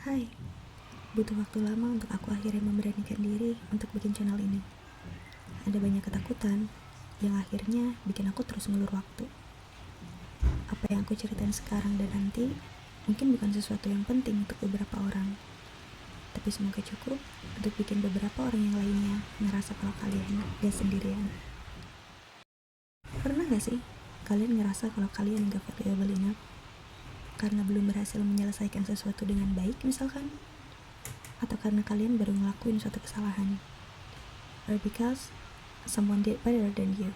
Hai, butuh waktu lama untuk aku akhirnya memberanikan diri untuk bikin channel ini. Ada banyak ketakutan yang akhirnya bikin aku terus ngulur waktu. Apa yang aku ceritain sekarang dan nanti mungkin bukan sesuatu yang penting untuk beberapa orang, tapi semoga cukup untuk bikin beberapa orang yang lainnya ngerasa kalau kalian gak sendirian. Pernah gak sih kalian ngerasa kalau kalian gak valuable enough karena belum berhasil menyelesaikan sesuatu dengan baik misalkan? Atau karena kalian baru ngelakuin suatu kesalahan, or because someone did better than you.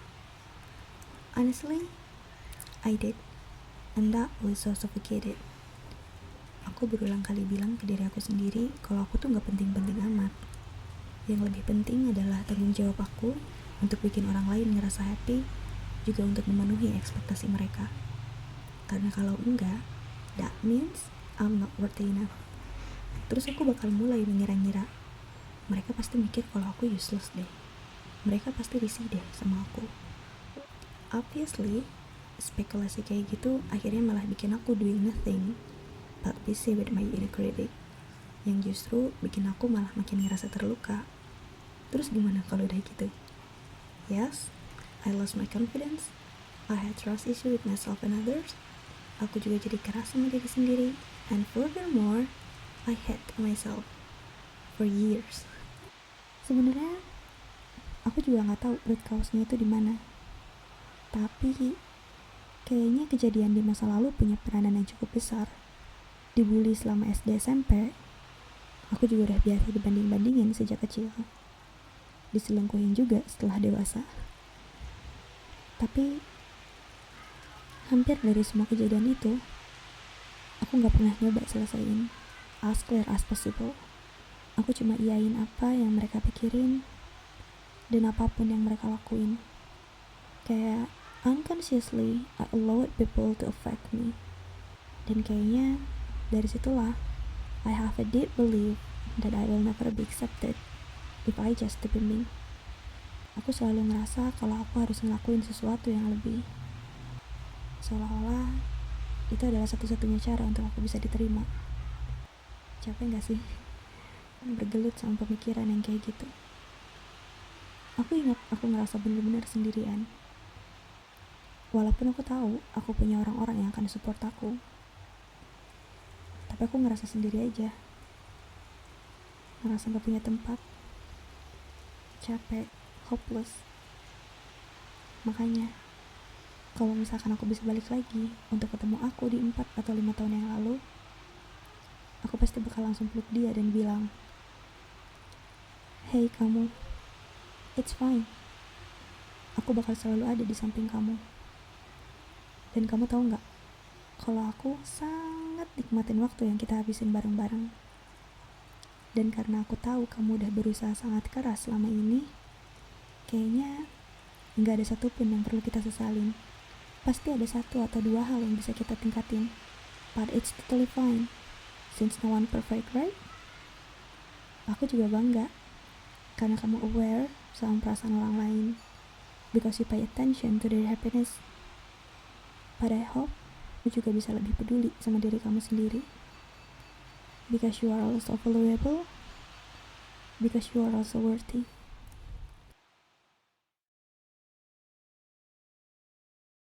Honestly, I did, and that was so suffocated. Aku berulang kali bilang ke diri aku sendiri kalau aku tuh gak penting-penting amat. Yang lebih penting adalah tanggung jawab aku untuk bikin orang lain ngerasa happy, juga untuk memenuhi ekspektasi mereka. Karena kalau enggak, that means I'm not worthy enough. Terus aku bakal mulai mengira-ngira, mereka pasti mikir kalau aku useless deh. Mereka pasti risih deh sama aku. Obviously, spekulasi kayak gitu akhirnya malah bikin aku doing nothing but busy with my inner critic, yang justru bikin aku malah makin ngerasa terluka. Terus gimana kalau udah gitu? Yes, I lost my confidence. I had trust issue with myself and others. Aku juga jadi keras sama diri sendiri. And furthermore, I hate myself for years. Sebenarnya aku juga nggak tahu root cause-nya itu di mana. Tapi kayaknya kejadian di masa lalu punya peranan yang cukup besar. Dibully selama SD SMP, aku juga udah biasa dibanding-bandingin sejak kecil. Diselingkuhin juga setelah dewasa. Tapi hampir dari semua kejadian itu, aku nggak pernah nyoba selesaiin as clear as possible. Aku cuma iyain apa yang mereka pikirin dan apapun yang mereka lakuin. Kayak unconsciously I allowed people to affect me. Dan kayaknya dari situlah I have a deep belief that I will never be accepted if I just keep me. Aku selalu ngerasa kalau aku harus ngelakuin sesuatu yang lebih, seolah-olah itu adalah satu-satunya cara untuk aku bisa diterima. Capek gak sih bergelut sama pemikiran yang kayak gitu? Aku ingat aku ngerasa bener-bener sendirian. Walaupun aku tahu aku punya orang-orang yang akan support aku, tapi aku ngerasa sendiri aja. Ngerasa gak punya tempat. Capek, hopeless. Makanya, kalau misalkan aku bisa balik lagi untuk ketemu aku di 4 atau 5 tahun yang lalu, aku pasti bakal langsung peluk dia dan bilang, "Hey kamu, it's fine. Aku bakal selalu ada di samping kamu. Dan kamu tahu gak, kalau aku sangat nikmatin waktu yang kita habisin bareng-bareng. Dan karena aku tahu kamu udah berusaha sangat keras selama ini, kayaknya gak ada satupun yang perlu kita sesalin. Pasti ada 1 atau 2 hal yang bisa kita tingkatin. But it's totally fine, since no one perfect, right?" Aku juga bangga karena kamu aware sama perasaan orang lain, because you pay attention to their happiness. But I hope kamu juga bisa lebih peduli sama diri kamu sendiri, because you are also valuable, because you are also worthy.